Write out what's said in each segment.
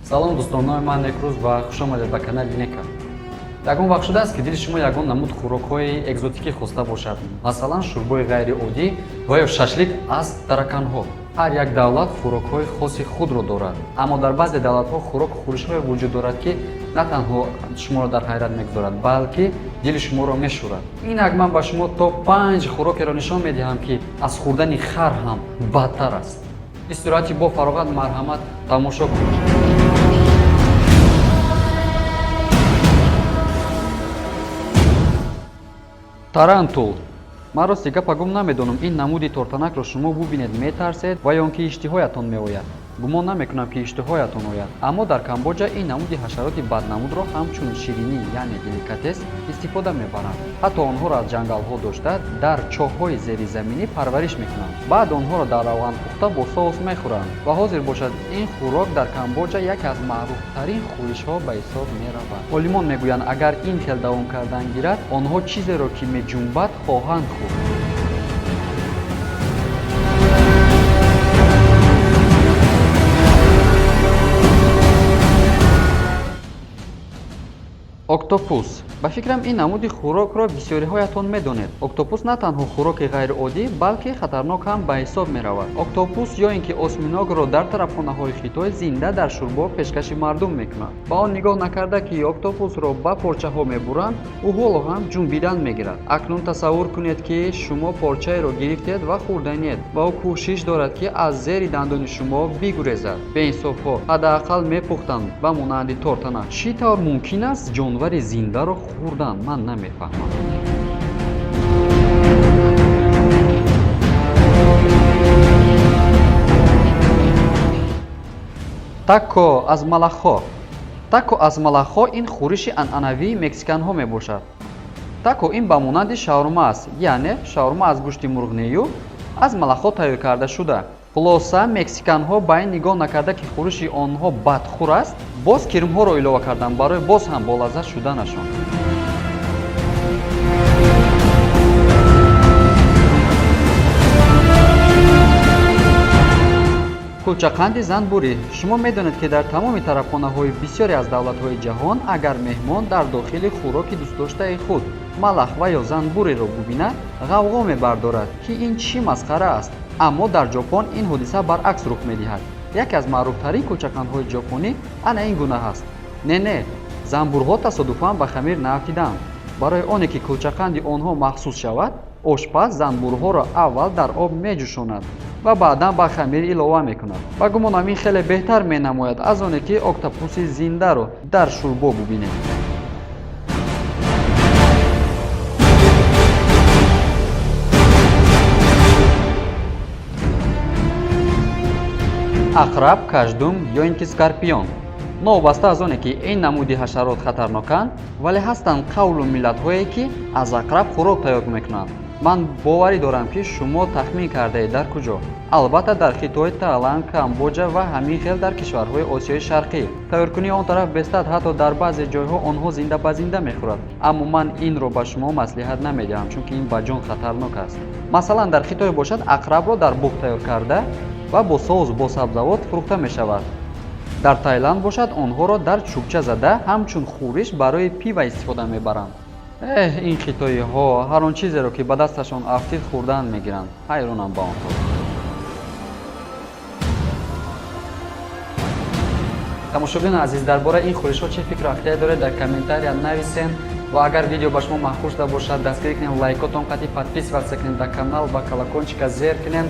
Салом дӯстон, номи ман Некрӯз ва хушомадед ба канали Нека. Ягон вақт шудааст ки дили шумо ягон намуд хӯрокҳои экзотикӣ хоста бошад. Масалан, шӯрбои ғайриоддӣ ва ё шашлик аз тараканҳо. Ҳар як давлат хӯрокҳои хоси худро дорад. Аммо дар баъзе давлатҳо хӯрок хӯришҳое вуҷуд дорад, ки на танҳо шуморо дар ҳайрат мегузорад, балки дили шуморо мешӯрад. Инак ман ба шумо то 5 хӯрокеро нишон медиҳам, ки аз хӯрдани хар ҳам бадтар аст. Истироҳати бо фароғат марҳамат тамошо кунед. Тарантул. Ман рости гапа гум намедонам ин намуди тортанакро шумо бубинед метарсед ва ё ки иштиҳоятон меояд. Гумон намекунам ки иштиҳоятон ояд. Аммо дар Камбоҷа ин намуди ҳашароти баднамудро ҳамчун ширинӣ, яъне деликатес истифода мебаранд. Ҳатто онҳоро аз ҷангалҳо дошта дар чоҳҳои зеризаминӣ парвариш мекунанд. Баъд онҳоро дар равған пухта бо соус мехӯранд. Ва ҳозир бошад, ин хӯрок дар Камбоҷа яке аз маъруфтарин хӯришҳо ба ҳисоб меравад. Олимон мегӯянд, агар ин хел давом кардан гирад, онҳо чизеро ки меҷунбад хоҳанд хӯрд. Октопус. ба фикрам ин намуди хӯрокро бисёриҳоятон медонед. Октопус на танҳо хӯроки ғайриоддӣ, балки хатарнок ҳам ба ҳисоб меравад. Октопус ё ин ки осьминогро дар тарафхонаҳои Хитой зинда дар шӯрбо пешкаши мардум мекунад. Ба он нигоҳ накарда, ки октопусро ба порчаҳо мебуранд, ӯ ҳоло ҳам ҷунбидан мегирад. Акнун тасаввур кунед, ки шумо порчаеро гирифтед ва хӯрданед ва ӯ кӯшиш дорад, ки аз зери дандони шумо бигурезад. Беинсофҳо ҳаддаақал мепухтанд ба монанди тортанак. Чӣ тавр мумкин аст ҷонвари зиндаро хӯрдан? Ман намефаҳмам. Тако аз малахҳо. Тако аз малахҳо ин хӯриши анъанавии мексиканҳо мебошад. Тако ин ба монанди шаурма аст, яъне шаурма аз гӯшти мурғнею аз малахҳо тайёр карда шуда. Хулоса, мексиканҳо ба ин нигоҳ накарда, ки хӯриши онҳо бадхӯр аст, боз кирмҳоро илова карданд барои боз ҳам болазза шуданашон. кулчақанди занбурӣ. Шумо медонед, ки дар тамоми тарабхонаҳои бисёре аз давлатҳои ҷаҳон, агар меҳмон дар дохили хӯроки дӯстдоштаи худ малах ва ё занбуреро бубинад, ғавғо мебардорад, ки ин чӣ масхара аст. Аммо дар Ҷопон ин ҳодиса баръакс рух медиҳад. Яке аз маъруфтарин кулчақандҳои ҷопонӣ ана ин гуна ҳаст. Не, занбурҳо тасодуфан ба хамир наафтиданд. барои оне ки кулчақанди онҳо махсус шавад, ошпаз занбурҳоро аввал дар об меҷӯшонад ва баъдан ба хамир илова мекунад. ба гумонам ин хеле беҳтар менамояд аз оне ки октопуси зиндаро дар шӯрбо бубинем. ақраб, каждум ё ин ки скорпион. новобаста аз оне ки ин намуди ҳашарот хатарноканд, вале ҳастанд қавлу миллатҳое ки аз ақраб хӯрок тайёр мекунанд. ман боварӣ дорам ки шумо тахмин кардаед дар куҷо. албатта дар Хитой, Таиланд, Камбоҷа ва ҳамин хел дар кишварҳои Осиёи Шарқӣ. тайёркунии он тараф бестад, ҳатто дар баъзе ҷойҳо онҳо зинда ба зинда мехӯрад. аммо ман инро ба шумо маслиҳат намедиҳам, чунки ин ба ҷон хатарнок аст. масалан, дар Хитой бошад, ақрабро дар буғ тайёр карда ва бо соус бо сабзавот фурӯхта мешавад. дар Таиланд бошад, онҳоро дар чӯбча зада ҳамчун хӯриш барои пива истифода мебаранд. ин хитоиҳо ҳар он чизеро ки ба дасташон афтид хӯрдан мегиранд. ҳайронам ба онҳо. тамошобинони азиз, дар бораи ин хӯришҳо чӣ фикру ақида доред? дар комментария нависен. ва агар видео ба шумо маъқул шуда бошад, дастгирӣ кунед, лайкотон қатъӣ, подписываться кунед ба канал ва колокольчика зер кунед.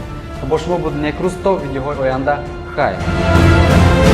бо шумо буд Некрӯз то видеоҳои оянда. хайр.